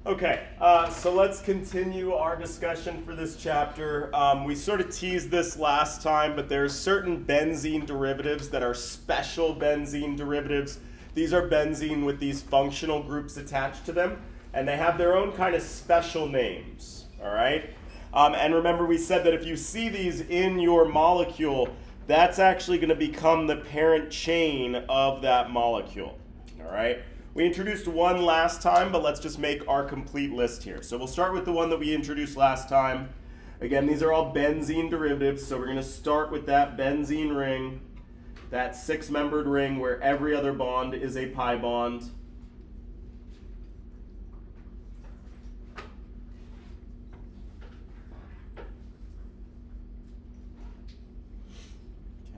Okay, so let's continue our discussion for this chapter. We sort of teased this last time, but there's certain benzene derivatives that are special benzene derivatives. These are benzene with these functional groups attached to them, and they have their own kind of special names, all right? And remember, we said that if you see these in your molecule, that's actually going to become the parent chain of that molecule, all right? We introduced one last time, but let's just make our complete list here. So we'll start with the one that we introduced last time. Again, these are all benzene derivatives, so we're going to start with that benzene ring, that six-membered ring where every other bond is a pi bond.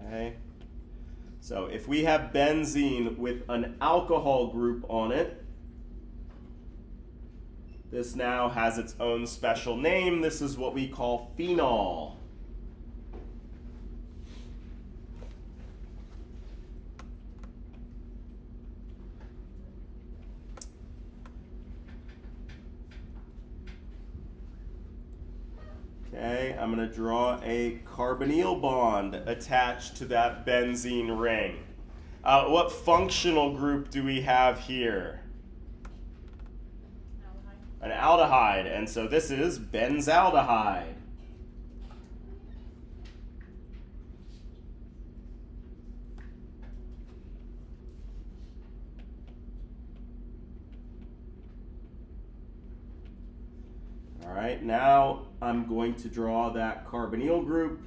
Okay. So if we have benzene with an alcohol group on it, this now has its own special name. This is what we call phenol. Okay, I'm going to draw a carbonyl bond attached to that benzene ring. What functional group do we have here? Aldehyde. An aldehyde, and so this is benzaldehyde. All right, now I'm going to draw that carbonyl group,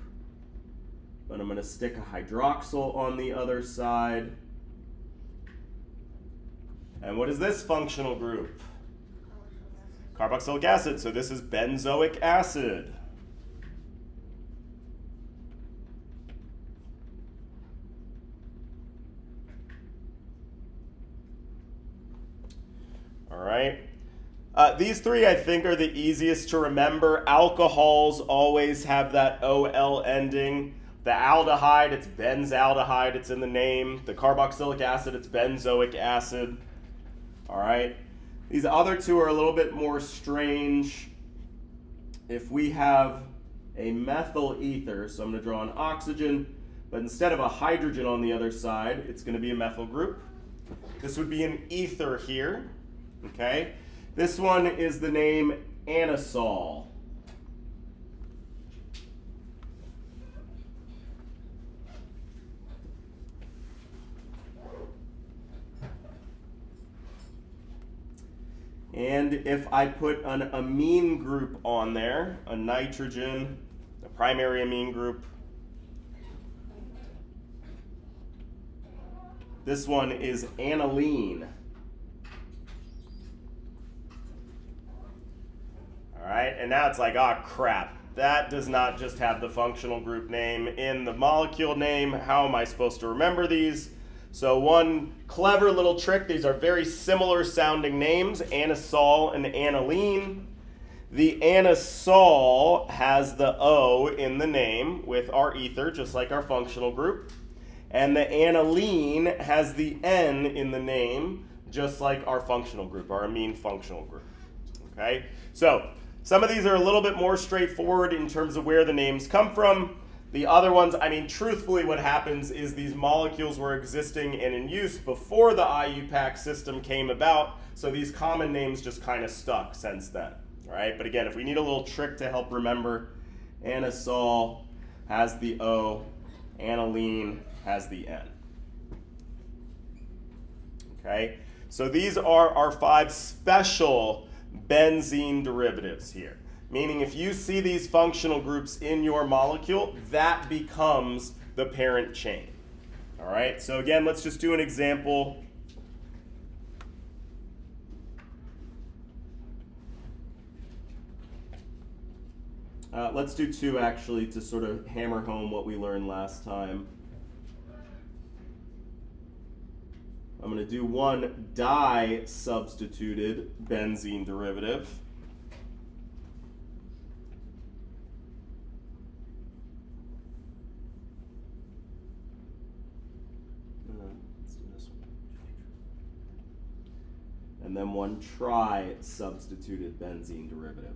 but I'm going to stick a hydroxyl on the other side. And what is this functional group? Carboxylic acid. So this is benzoic acid. All right. These three, I think, are the easiest to remember. Alcohols always have that OL ending. The aldehyde, it's benzaldehyde, it's in the name. The carboxylic acid, it's benzoic acid. All right. These other two are a little bit more strange. If we have a methyl ether, so I'm going to draw an oxygen, but instead of a hydrogen on the other side, it's going to be a methyl group. This would be an ether here, okay? This one is the name anisole. And if I put an amine group on there, a nitrogen, a primary amine group, this one is aniline. All right, and now it's like, oh crap, that does not just have the functional group name in the molecule name. How am I supposed to remember these? So one clever little trick, these are very similar sounding names, anisole and aniline. The anisole has the O in the name with our ether, just like our functional group. And the aniline has the N in the name, just like our functional group, our amine functional group. Okay, so some of these are a little bit more straightforward in terms of where the names come from. The other ones, I mean, truthfully what happens is these molecules were existing and in use before the IUPAC system came about, so these common names just kind of stuck since then, right? But again, if we need a little trick to help remember, anisole has the O, aniline has the N. Okay, so these are our 5 special benzene derivatives here. Meaning if you see these functional groups in your molecule, that becomes the parent chain. All right, so again, let's just do an example. Let's do 2 actually to sort of hammer home what we learned last time. I'm going to do one di-substituted benzene derivative. and then one tri-substituted benzene derivative.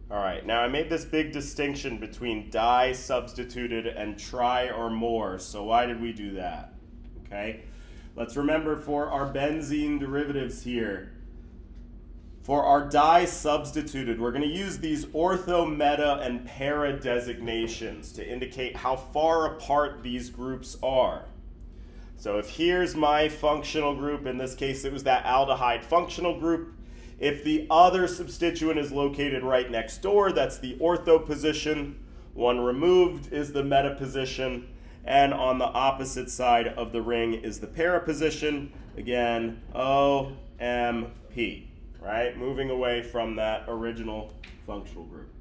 All right, now I made this big distinction between di-substituted and tri or more. So why did we do that? Okay, let's remember for our benzene derivatives here, for our di-substituted, we're going to use these ortho, meta, and para designations to indicate how far apart these groups are. So if here's my functional group, in this case it was that aldehyde functional group, if the other substituent is located right next door, that's the ortho position. One removed is the meta position. And on the opposite side of the ring is the para position. Again, OMP, right? Moving away from that original functional group.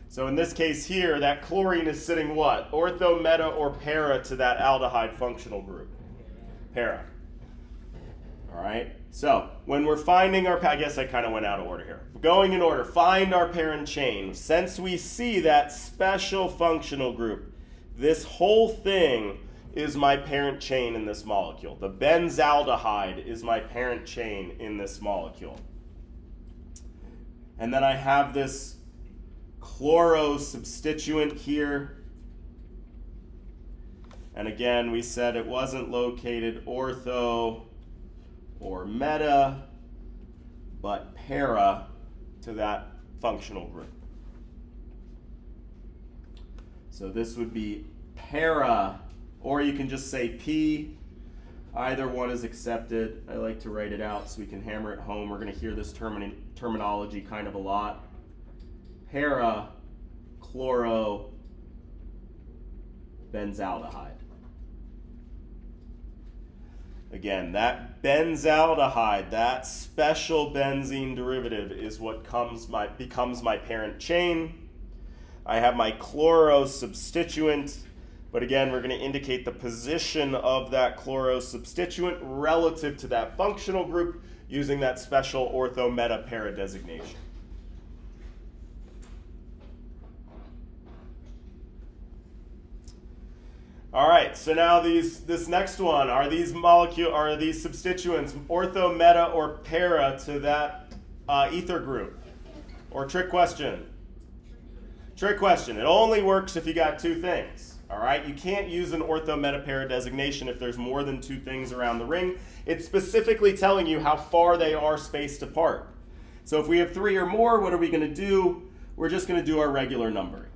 So in this case here, that chlorine is sitting what? Ortho, meta, or para to that aldehyde functional group? Para. All right, so when we're finding our, I guess I kind of went out of order here. Going in order, find our parent chain. Since we see that special functional group, this whole thing is my parent chain in this molecule. The benzaldehyde is my parent chain in this molecule. And then I have this chloro substituent here. And again, we said it wasn't located ortho or meta, but para to that functional group. So this would be para, or you can just say P. Either one is accepted. I like to write it out so we can hammer it home. We're going to hear this terminology kind of a lot. Para chloro benzaldehyde. Again, that benzaldehyde, that special benzene derivative is what becomes my parent chain. I have my chloro substituent, but again, we're going to indicate the position of that chloro substituent relative to that functional group using that special ortho meta para designation. All right, so now this next one, are these substituents ortho, meta, or para to that ether group? Or trick question? Trick question. It only works if you got two things. All right, you can't use an ortho, meta, para designation if there's more than two things around the ring. It's specifically telling you how far they are spaced apart. So if we have 3 or more, what are we going to do? We're just going to do our regular numbering.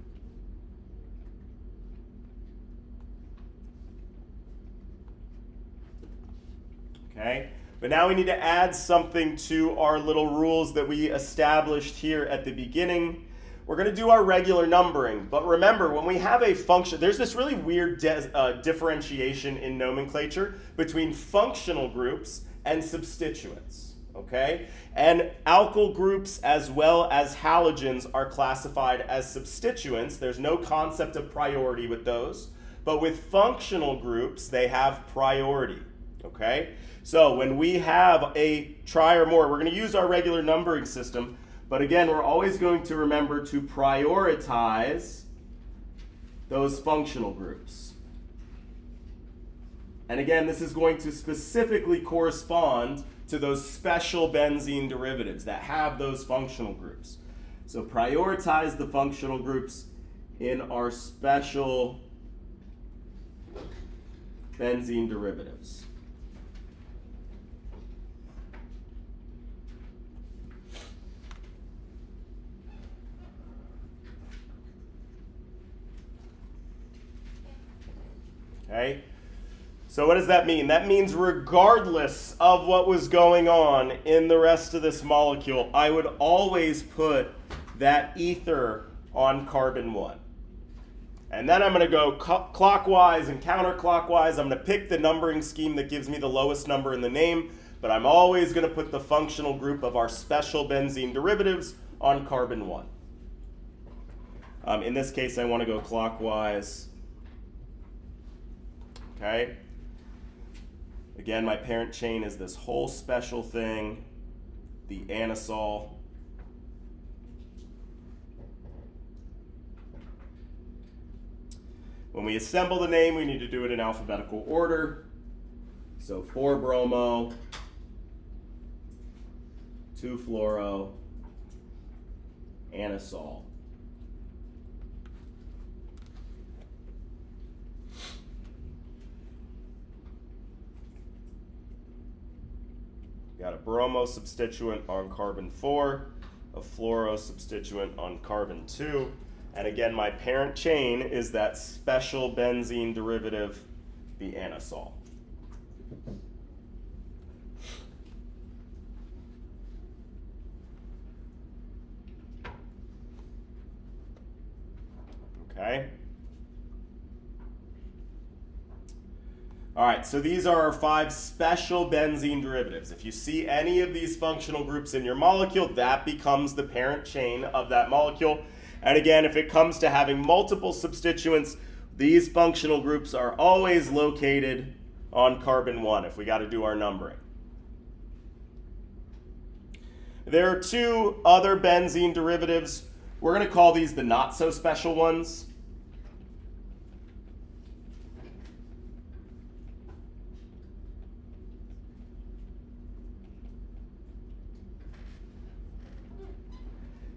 Okay, but now we need to add something to our little rules that we established here at the beginning. We're going to do our regular numbering, but remember, when we have a function, there's this really weird differentiation in nomenclature between functional groups and substituents, okay? And alkyl groups as well as halogens are classified as substituents. There's no concept of priority with those, but with functional groups, they have priority, okay? So when we have a tri or more, we're going to use our regular numbering system, but again, we're always going to remember to prioritize those functional groups. And again, this is going to specifically correspond to those special benzene derivatives that have those functional groups. So prioritize the functional groups in our special benzene derivatives. Okay, so what does that mean? That means regardless of what was going on in the rest of this molecule, I would always put that ether on carbon 1. And then I'm going to go clockwise and counterclockwise. I'm going to pick the numbering scheme that gives me the lowest number in the name, but I'm always going to put the functional group of our special benzene derivatives on carbon 1. In this case, I want to go clockwise. Okay. Again, my parent chain is this whole special thing, the anisole. When we assemble the name, we need to do it in alphabetical order. So 4-bromo, 2-fluoro, anisole. Got a bromo substituent on carbon 4, a fluoro substituent on carbon 2, and again, my parent chain is that special benzene derivative, the anisole. Okay. All right, so these are our 5 special benzene derivatives. If you see any of these functional groups in your molecule, that becomes the parent chain of that molecule. And again, if it comes to having multiple substituents, these functional groups are always located on carbon 1 if we got to do our numbering. There are 2 other benzene derivatives. We're going to call these the not so special ones.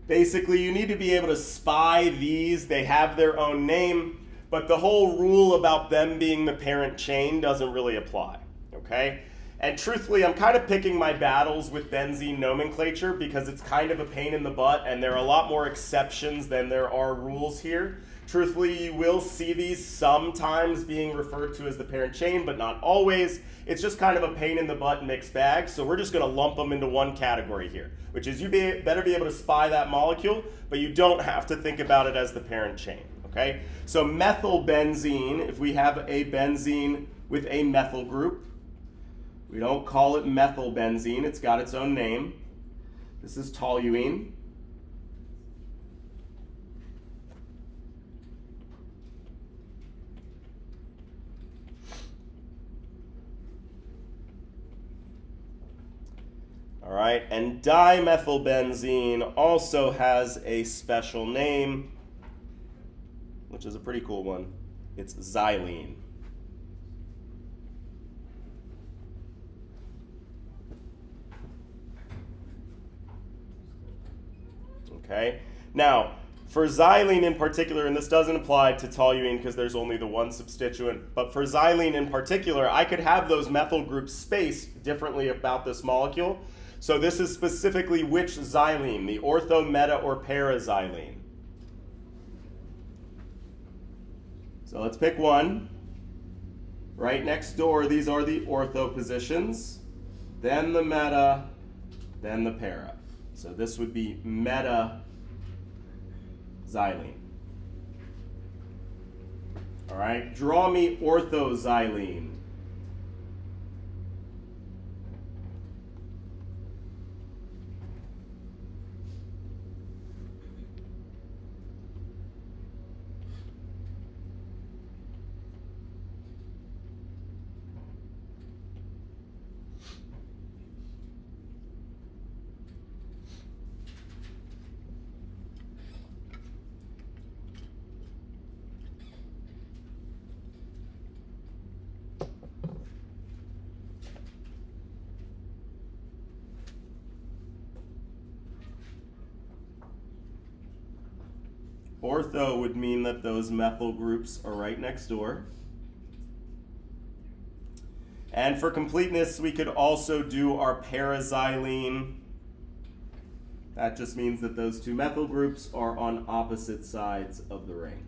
Basically, you need to be able to spy these. They have their own name, but the whole rule about them being the parent chain doesn't really apply, okay? And truthfully, I'm kind of picking my battles with benzene nomenclature because it's kind of a pain in the butt, and there are a lot more exceptions than there are rules here. Truthfully, you will see these sometimes being referred to as the parent chain, but not always. It's just kind of a pain in the butt mixed bag, so we're just going to lump them into one category here, which is you better be able to spy that molecule, but you don't have to think about it as the parent chain, okay? So methylbenzene, if we have a benzene with a methyl group, we don't call it methylbenzene, it's got its own name. This is toluene. All right, and dimethylbenzene also has a special name, which is a pretty cool one. It's xylene. Okay, now For xylene in particular, and this doesn't apply to toluene because there's only the one substituent, but for xylene in particular, I could have those methyl groups spaced differently about this molecule. So this is specifically which xylene, the ortho, meta, or para-xylene. So let's pick one. Right next door, these are the ortho positions, then the meta, then the para. So this would be meta xylene. All right, draw me orthoxylene. Ortho would mean that those methyl groups are right next door. And for completeness, we could also do our para-xylene. That just means that those two methyl groups are on opposite sides of the ring.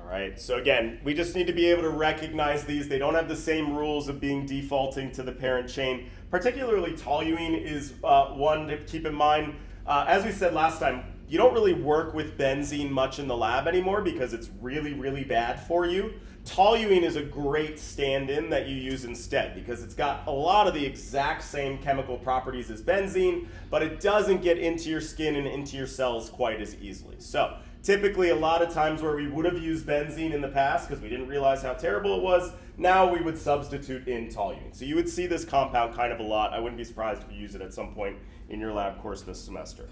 Right, so again, we just need to be able to recognize these. They don't have the same rules of being defaulting to the parent chain. Particularly toluene is one to keep in mind. As we said last time, you don't really work with benzene much in the lab anymore because it's really, really bad for you. Toluene is a great stand-in that you use instead because it's got a lot of the exact same chemical properties as benzene, but it doesn't get into your skin and into your cells quite as easily. So typically, a lot of times where we would have used benzene in the past because we didn't realize how terrible it was, now we would substitute in toluene. So you would see this compound kind of a lot. I wouldn't be surprised if you use it at some point in your lab course this semester.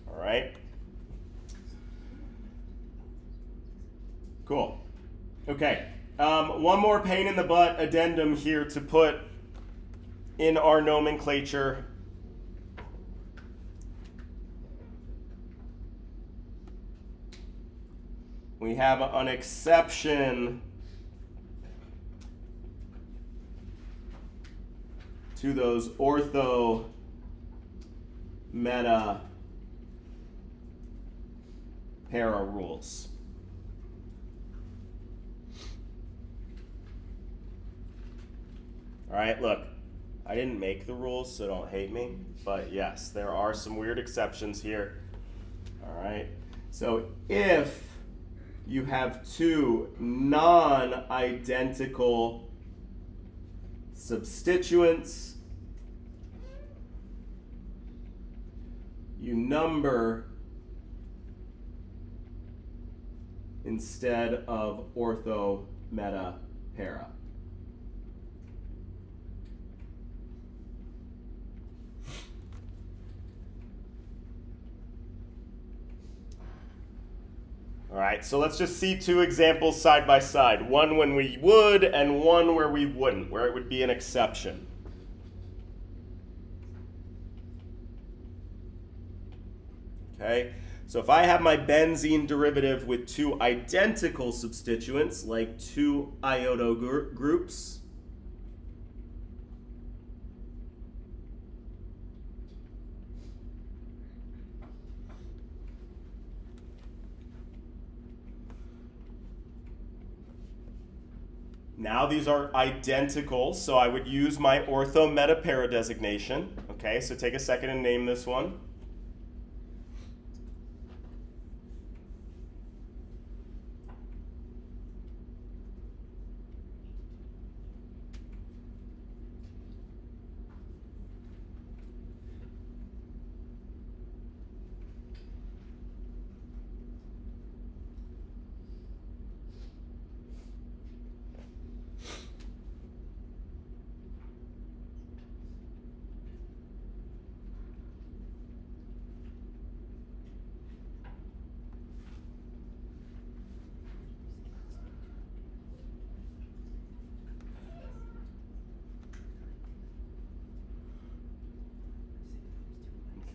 All right. Cool. Okay. One more pain in the butt addendum here to put in our nomenclature. We have an exception to those ortho, meta, para rules. All right, look, I didn't make the rules, so don't hate me, but yes, there are some weird exceptions here. All right, so if you have two non-identical substituents, you number instead of ortho, meta, para. All right, so let's just see two examples side by side. One when we would and one where we wouldn't, where it would be an exception. Okay, so if I have my benzene derivative with two identical substituents, like two iodo groups, now these are identical, so I would use my ortho meta para designation. Okay, so take a second and name this one.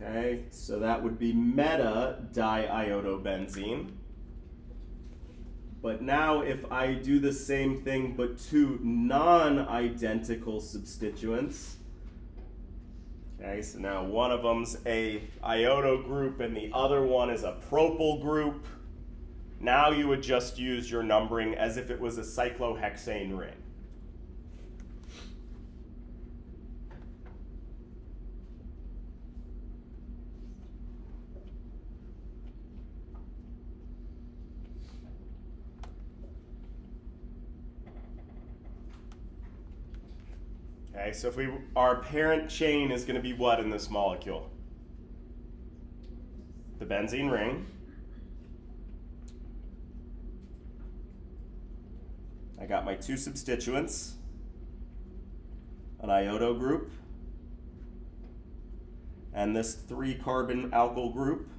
Okay, so that would be meta-diiodobenzene. But now if I do the same thing but two non-identical substituents, okay, so now one of them's a iodo group and the other one is a propyl group, now you would just use your numbering as if it was a cyclohexane ring. Okay, so if our parent chain is going to be what in this molecule? The benzene ring. I got my two substituents, an iodo group, and this 3-carbon alkyl group,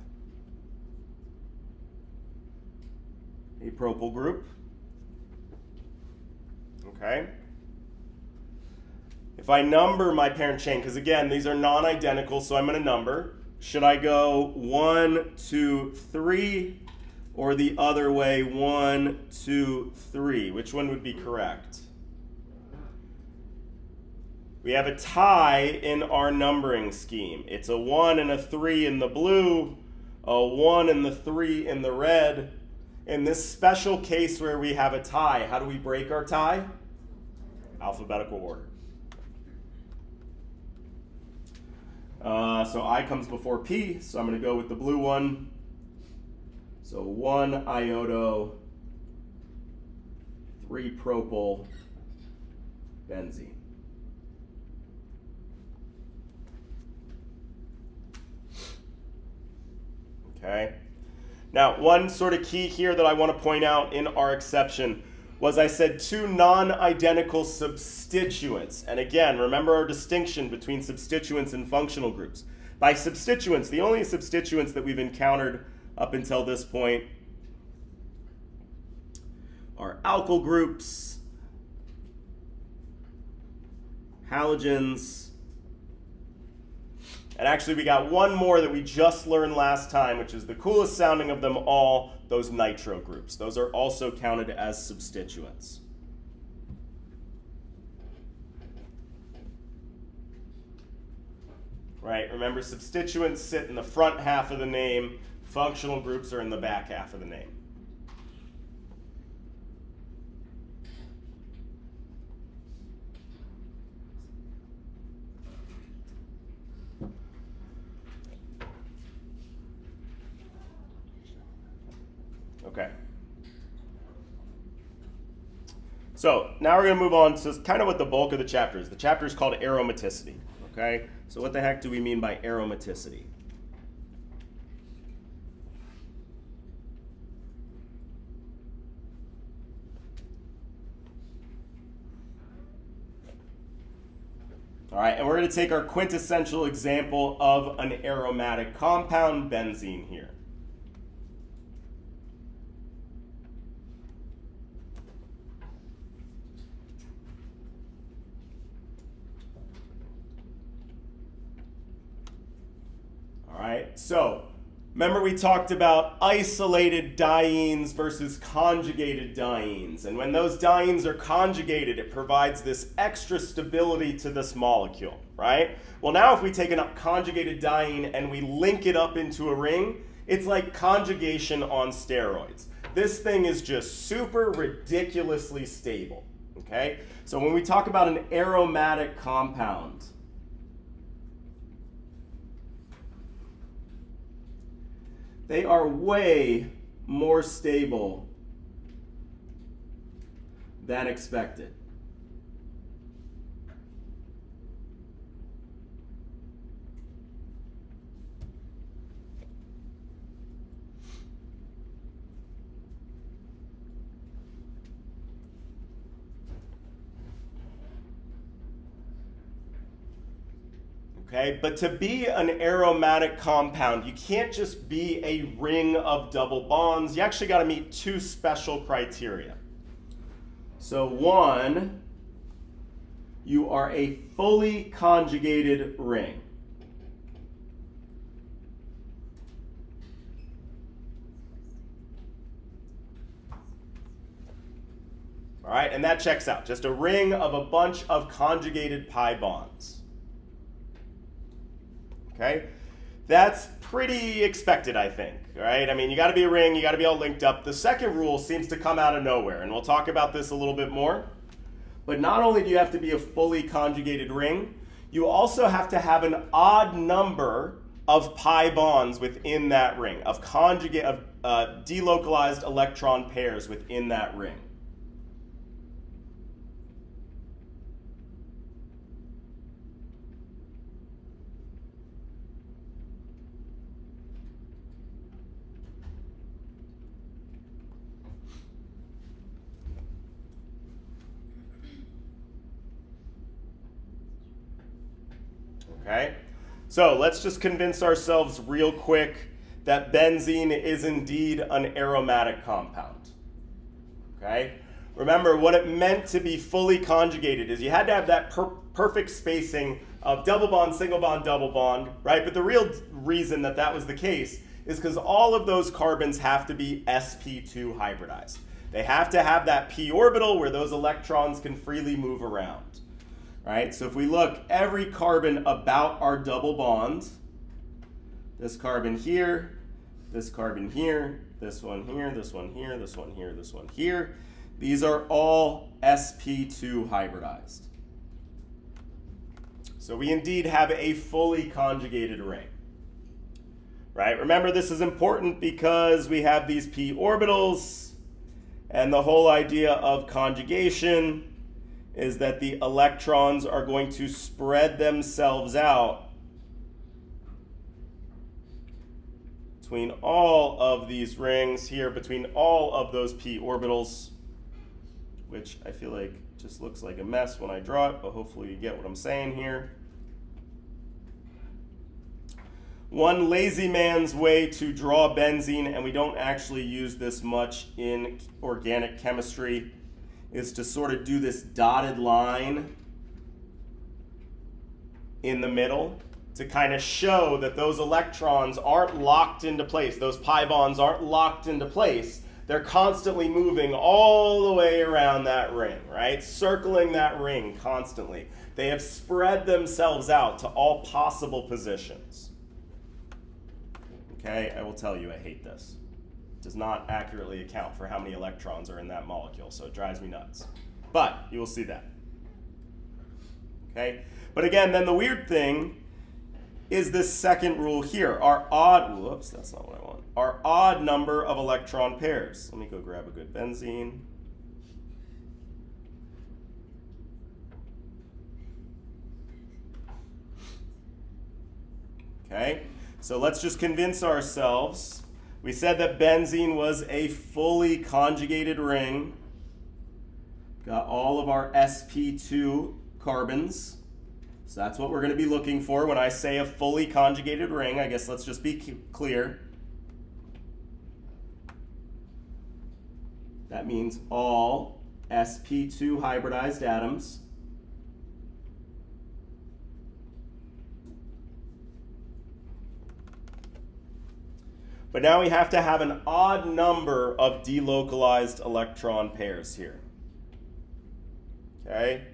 a propyl group. Okay. If I number my parent chain, because again, these are non-identical, so I'm going to number. Should I go 1, 2, 3, or the other way, 1, 2, 3? Which one would be correct? We have a tie in our numbering scheme. It's a 1 and a 3 in the blue, a 1 and the 3 in the red. In this special case where we have a tie, how do we break our tie? Alphabetical order. So I comes before P, so I'm going to go with the blue one. So 1 iodo, 3 propyl, benzene. Okay. Now, one sort of key here that I want to point out in our exception was I said two non-identical substituents. And again, remember our distinction between substituents and functional groups. By substituents, the only substituents that we've encountered up until this point are alkyl groups, halogens, and actually we got one more that we just learned last time, which is the coolest sounding of them all, those nitro groups. Those are also counted as substituents. Right, remember substituents sit in the front half of the name, functional groups are in the back half of the name. Okay. So now we're going to move on to kind of what the bulk of the chapter is. The chapter is called Aromaticity. Okay? So what the heck do we mean by aromaticity? All right, and we're going to take our quintessential example of an aromatic compound, benzene here. All right, so remember we talked about isolated dienes versus conjugated dienes. And when those dienes are conjugated, it provides this extra stability to this molecule, right? Well, now if we take a conjugated diene and we link it up into a ring, it's like conjugation on steroids. This thing is just super ridiculously stable, okay? So when we talk about an aromatic compound, they are way more stable than expected. Okay, but to be an aromatic compound, you can't just be a ring of double bonds. You actually got to meet two special criteria. So one, you are a fully conjugated ring. All right, and that checks out. Just a ring of a bunch of conjugated pi bonds. Okay, that's pretty expected, I think. All right, I mean, you got to be a ring, you got to be all linked up. The second rule seems to come out of nowhere, and we'll talk about this a little bit more. But not only do you have to be a fully conjugated ring, you also have to have an odd number of pi bonds within that ring, of delocalized electron pairs within that ring. Okay, so let's just convince ourselves real quick that benzene is indeed an aromatic compound. Okay, remember what it meant to be fully conjugated is you had to have that perfect spacing of double bond, single bond, double bond, right? But the real reason that that was the case is because all of those carbons have to be sp2 hybridized. They have to have that p orbital where those electrons can freely move around. Right? So if we look, every carbon about our double bond, this carbon here, this carbon here, this one here, this one here, this one here, this one here, these are all sp2 hybridized. So we indeed have a fully conjugated ring. Right? Remember, this is important because we have these p orbitals, and the whole idea of conjugation is that the electrons are going to spread themselves out between all of these rings here, between all of those p orbitals, which I feel like just looks like a mess when I draw it, but hopefully you get what I'm saying here. One lazy man's way to draw benzene, and we don't actually use this much in organic chemistry, is to sort of do this dotted line in the middle to kind of show that those electrons aren't locked into place. Those pi bonds aren't locked into place. They're constantly moving all the way around that ring, right? Circling that ring constantly. They have spread themselves out to all possible positions. Okay, I will tell you, I hate this. Does not accurately account for how many electrons are in that molecule, so it drives me nuts. But you will see that. Okay? But again, then the weird thing is this second rule here. Our odd, whoops, that's not what I want. Our odd number of electron pairs. Let me go grab a good benzene. Okay? So let's just convince ourselves. We said that benzene was a fully conjugated ring. Got all of our sp2 carbons. So that's what we're going to be looking for when I say a fully conjugated ring. I guess let's just be clear. That means all sp2 hybridized atoms. But now we have to have an odd number of delocalized electron pairs here. Okay?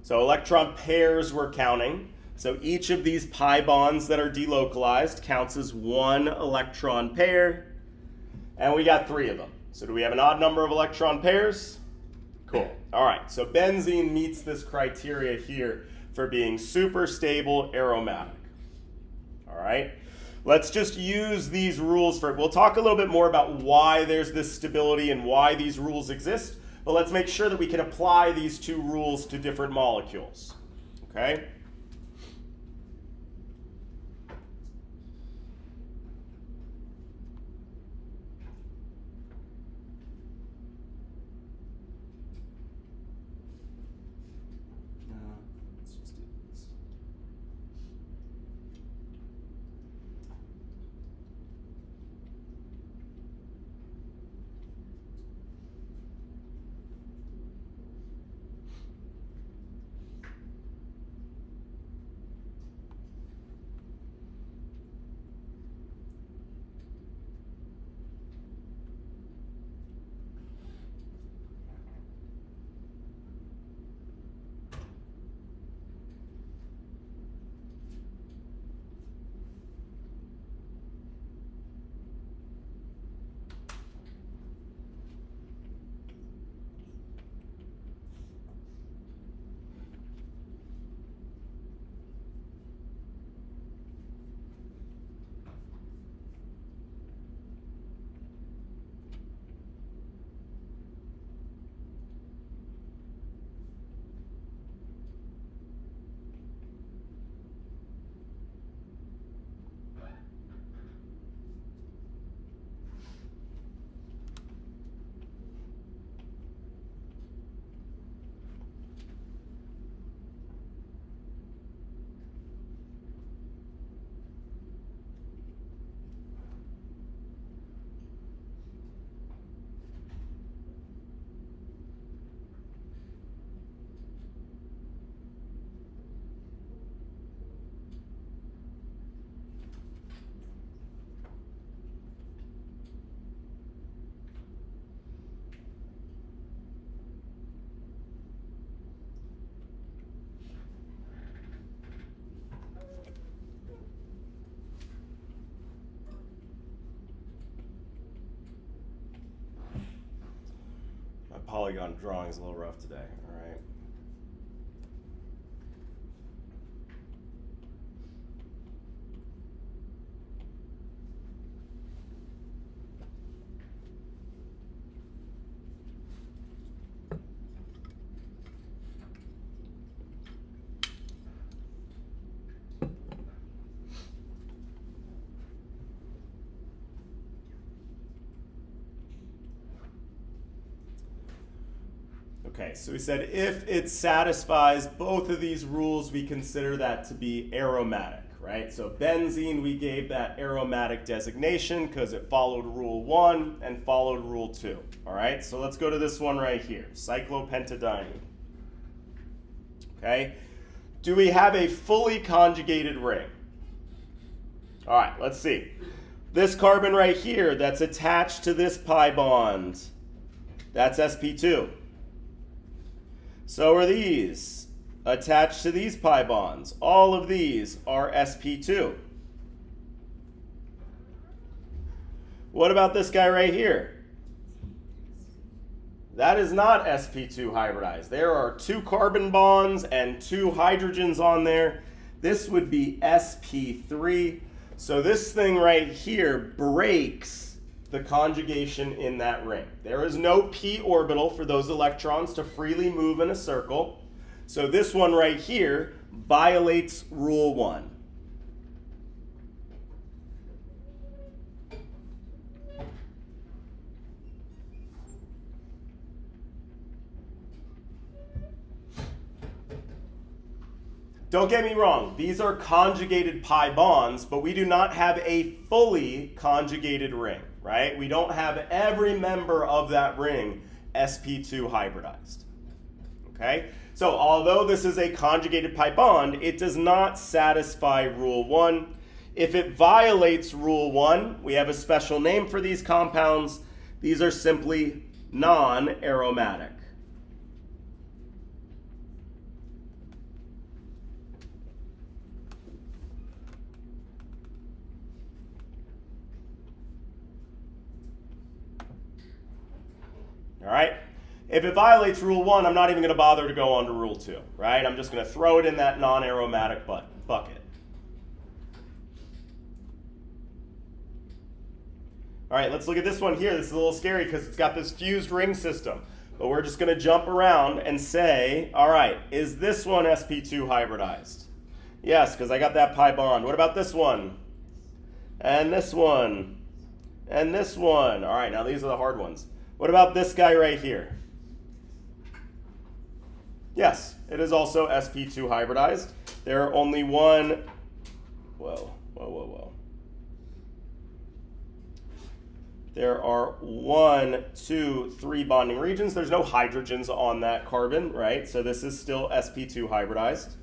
So electron pairs we're counting. So each of these pi bonds that are delocalized counts as one electron pair. And we got 3 of them. So do we have an odd number of electron pairs? Cool. All right, so benzene meets this criteria here for being super stable aromatic. All right? Let's just use these rules for, we'll talk a little bit more about why there's this stability and why these rules exist, but let's make sure that we can apply these 2 rules to different molecules, okay? polygon drawing is a little rough today. All right. Okay, so we said if it satisfies both of these rules, we consider that to be aromatic, right? So benzene, we gave that aromatic designation because it followed rule 1 and followed rule 2. All right, so let's go to this one right here, cyclopentadiene. Okay, do we have a fully conjugated ring? All right, let's see. This carbon right here that's attached to this pi bond, that's sp2. So are these attached to these pi bonds. All of these are sp2. What about this guy right here? That is not sp2 hybridized. There are 2 carbon bonds and 2 hydrogens on there. This would be sp3. So this thing right here breaks the conjugation in that ring. There is no p orbital for those electrons to freely move in a circle. So this one right here violates rule 1. Don't get me wrong, these are conjugated pi bonds, but we do not have a fully conjugated ring, right? We don't have every member of that ring sp2 hybridized, okay? So although this is a conjugated pi bond, it does not satisfy rule 1. If it violates rule 1, we have a special name for these compounds. These are simply non-aromatic. All right? If it violates rule 1, I'm not even going to bother to go on to rule 2, right? I'm just going to throw it in that non-aromatic bucket. All right, let's look at this one here. This is a little scary because it's got this fused ring system. But we're just going to jump around and say, all right, is this one sp2 hybridized? Yes, because I got that pi bond. What about this one? And this one? And this one? All right, now these are the hard ones. What about this guy right here? Yes, it is also sp2 hybridized. There are only one, There are 1, 2, 3 bonding regions. There's no hydrogens on that carbon, right? So this is still sp2 hybridized.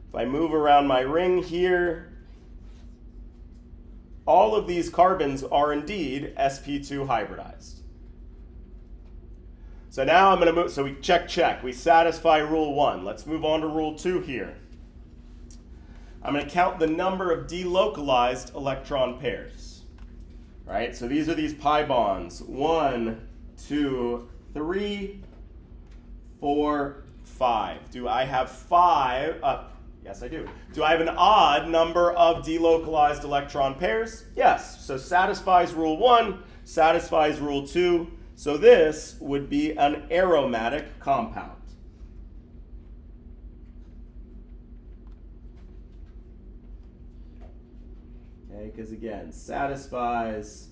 If I move around my ring here, all of these carbons are indeed sp2 hybridized. So now I'm going to move, so we check. We satisfy rule 1. Let's move on to rule 2 here. I'm going to count the number of delocalized electron pairs. All right, so these are these pi bonds. 1, 2, 3, 4, 5. Do I have 5? Yes, I do. Do I have an odd number of delocalized electron pairs? Yes. So satisfies rule 1, satisfies rule 2. So this would be an aromatic compound. Okay, because again, satisfies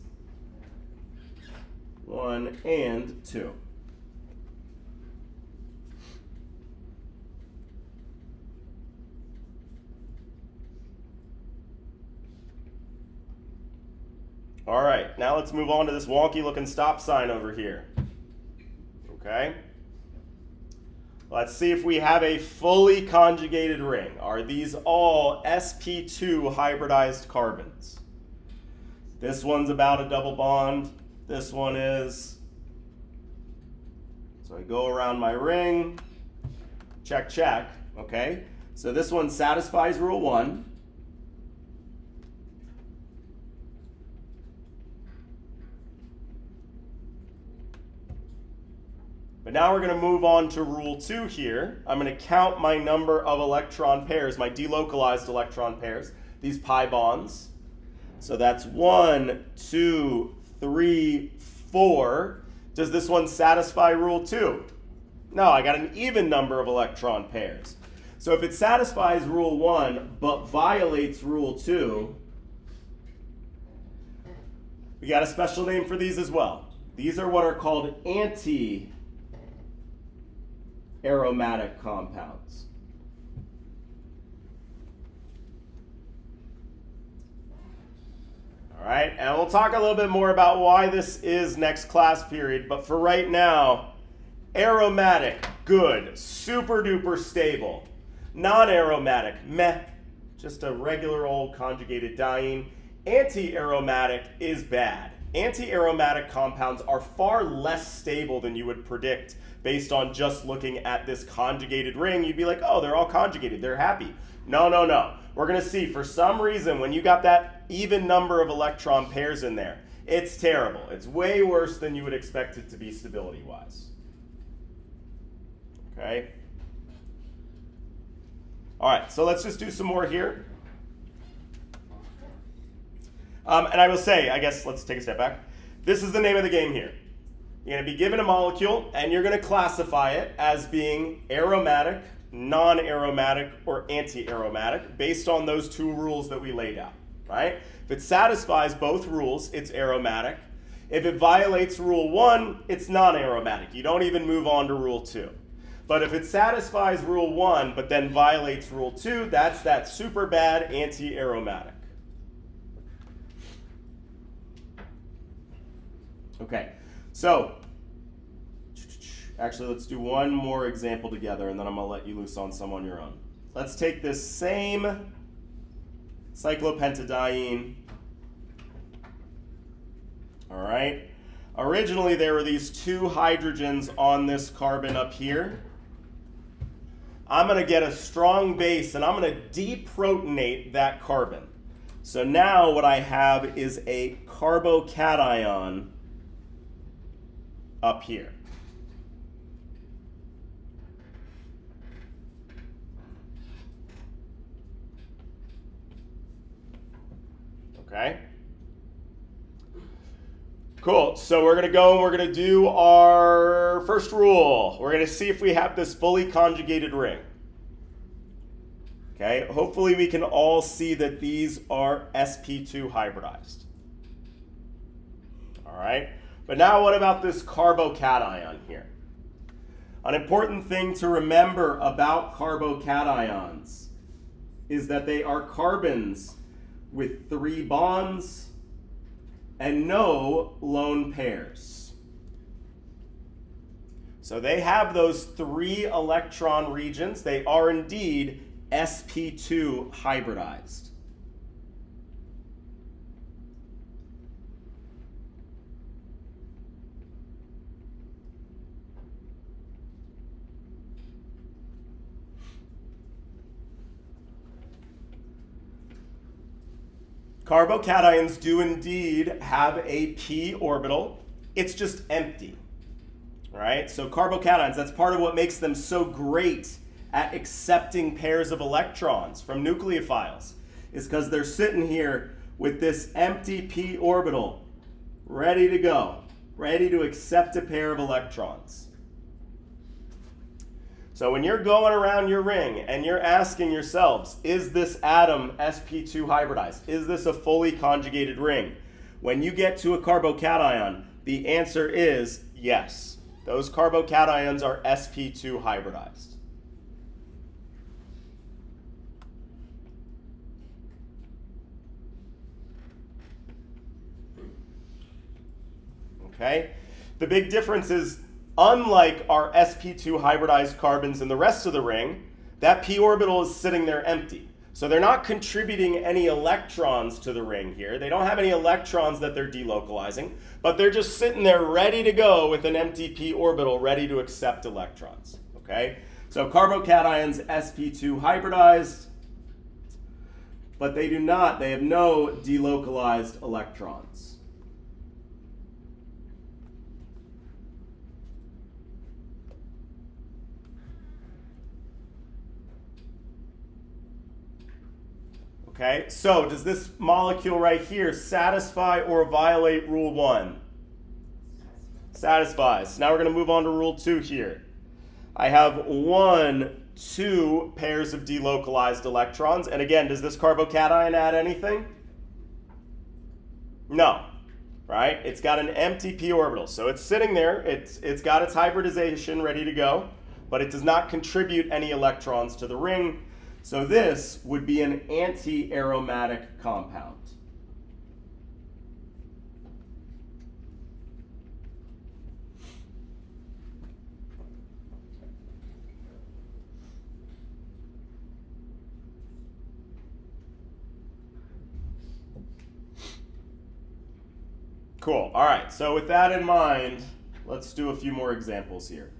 1 and 2. All right, now let's move on to this wonky looking stop sign over here. Okay? Let's see if we have a fully conjugated ring. Are these all sp2 hybridized carbons? This one's about a double bond. This one is. So I go around my ring. Check. Okay? So this one satisfies rule 1. But now we're going to move on to rule 2 here. I'm going to count my number of electron pairs, my delocalized electron pairs, these pi bonds. So that's 1, 2, 3, 4. Does this one satisfy rule 2? No, I got an even number of electron pairs. So if it satisfies rule 1 but violates rule 2, we got a special name for these as well. These are what are called anti-aromatic compounds. All right, and we'll talk a little bit more about why this is next class period, but for right now, aromatic, good, super duper stable. Non-aromatic, meh, just a regular old conjugated diene. Anti-aromatic is bad. Anti-aromatic compounds are far less stable than you would predict based on just looking at this conjugated ring. You'd be like, oh, they're all conjugated, they're happy. No, no, no. We're going to see, for some reason, when you got that even number of electron pairs in there, it's terrible. It's way worse than you would expect it to be stability-wise. Okay? All right, so let's just do some more here. And I will say, I guess, let's take a step back. This is the name of the game here. You're going to be given a molecule, and you're going to classify it as being aromatic, non-aromatic, or anti-aromatic based on those 2 rules that we laid out, right? If it satisfies both rules, it's aromatic. If it violates rule 1, it's non-aromatic. You don't even move on to rule 2. But if it satisfies rule 1 but then violates rule 2, that's that super bad anti-aromatic. Okay, so actually let's do one more example together and then I'm going to let you loose on some on your own. Let's take this same cyclopentadiene. All right, originally there were these 2 hydrogens on this carbon up here. I'm going to get a strong base and I'm going to deprotonate that carbon. So now what I have is a carbocation up here. Okay. Cool. So we're going to go and we're going to do our first rule. We're going to see if we have this fully conjugated ring. Okay. Hopefully we can all see that these are sp2 hybridized. All right. But now what about this carbocation here? An important thing to remember about carbocations is that they are carbons with 3 bonds and no lone pairs. So they have those 3 electron regions. They are indeed sp2 hybridized. Carbocations do indeed have a p orbital. It's just empty, right? So carbocations, that's part of what makes them so great at accepting pairs of electrons from nucleophiles, is because they're sitting here with this empty p orbital, ready to go, ready to accept a pair of electrons. So when you're going around your ring and you're asking yourselves, is this atom sp2 hybridized? Is this a fully conjugated ring? When you get to a carbocation, the answer is yes. Those carbocations are sp2 hybridized. Okay? The big difference is, unlike our sp2 hybridized carbons in the rest of the ring, that p orbital is sitting there empty. So they're not contributing any electrons to the ring here. They don't have any electrons that they're delocalizing, but they're just sitting there ready to go with an empty p orbital ready to accept electrons. Okay? So carbocations sp2 hybridized, but they do not, they have no delocalized electrons. Okay, so does this molecule right here satisfy or violate rule 1? Satisfies. Now we're going to move on to rule 2 here. I have 1, 2 pairs of delocalized electrons. And again, does this carbocation add anything? No, right? It's got an empty p orbital. So it's sitting there. It's got its hybridization ready to go, but it does not contribute any electrons to the ring. So this would be an anti-aromatic compound. Cool. All right. So with that in mind, let's do a few more examples here.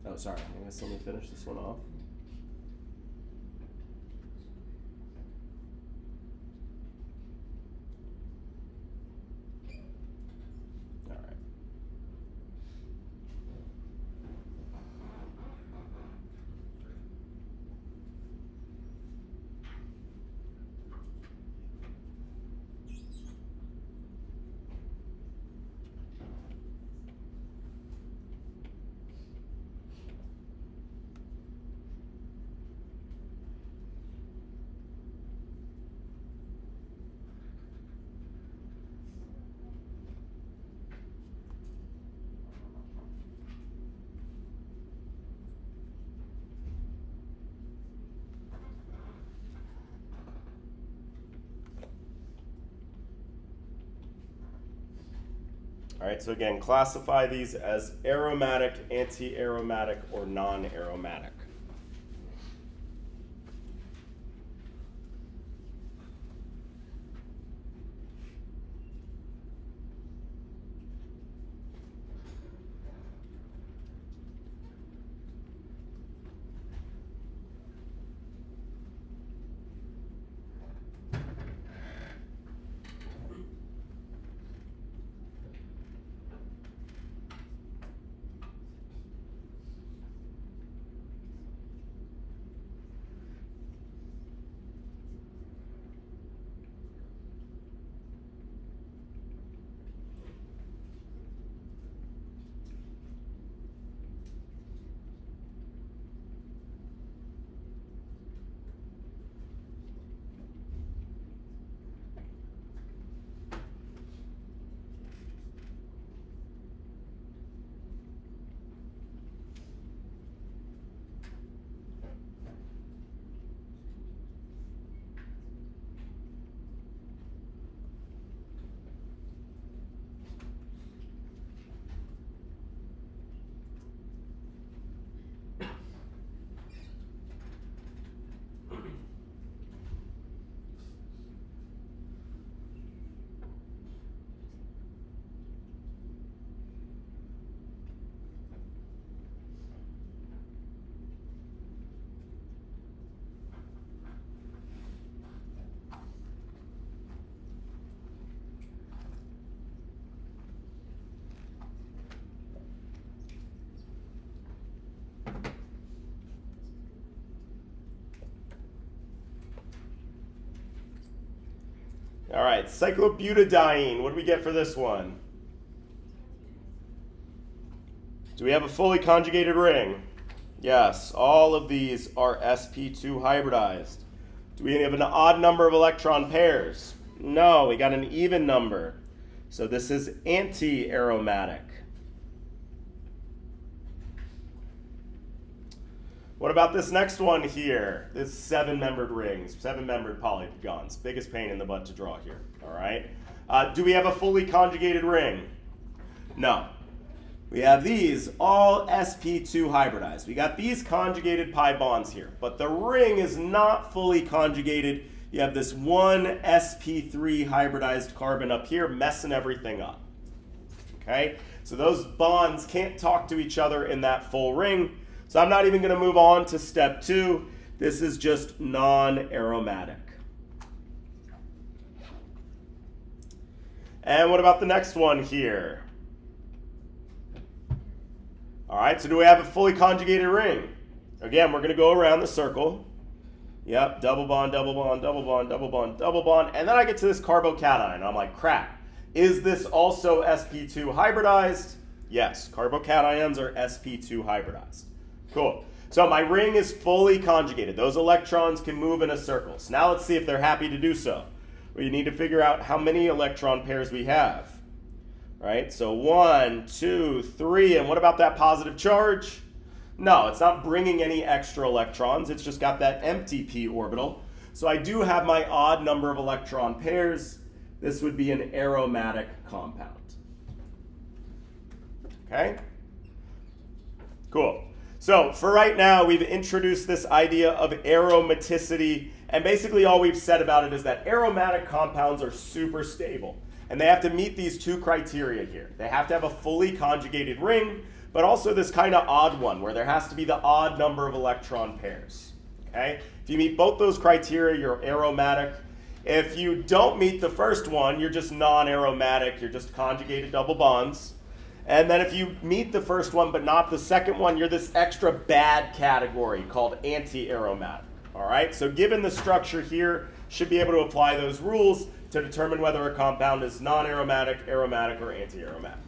Oh, sorry. I guess let me finish this one off. All right, so again, classify these as aromatic, anti-aromatic, or non-aromatic. All right, cyclobutadiene. What do we get for this one? Do we have a fully conjugated ring? Yes, all of these are sp2 hybridized. Do we have an odd number of electron pairs? No, we got an even number. So this is anti-aromatic. What about this next one here? This 7-membered rings, 7-membered polygons. Biggest pain in the butt to draw here, all right? Do we have a fully conjugated ring? No. We have these all sp2 hybridized. We got these conjugated pi bonds here, but the ring is not fully conjugated. You have this one sp3 hybridized carbon up here messing everything up, okay? So those bonds can't talk to each other in that full ring. So I'm not even going to move on to step 2. This is just non-aromatic. And what about the next one here? All right, so do we have a fully conjugated ring? Again, we're going to go around the circle. Yep, double bond, double bond, double bond, double bond, double bond. And then I get to this carbocation. I'm like, crap. Is this also sp2 hybridized? Yes, carbocations are sp2 hybridized. Cool. So my ring is fully conjugated. Those electrons can move in a circle. So now let's see if they're happy to do so. We need to figure out how many electron pairs we have. All right, so 1, 2, 3, and what about that positive charge? No, it's not bringing any extra electrons. It's just got that empty p orbital. So I do have my odd number of electron pairs. This would be an aromatic compound. Okay? Cool. So for right now, we've introduced this idea of aromaticity, and basically all we've said about it is that aromatic compounds are super stable, and they have to meet these 2 criteria here. They have to have a fully conjugated ring, but also this kind of odd one where there has to be the odd number of electron pairs. Okay? If you meet both those criteria, you're aromatic. If you don't meet the first one, you're just non-aromatic. You're just conjugated double bonds. And then if you meet the first one but not the second one, you're this extra bad category called anti-aromatic. All right? So given the structure here, should be able to apply those rules to determine whether a compound is non-aromatic, aromatic, or anti-aromatic.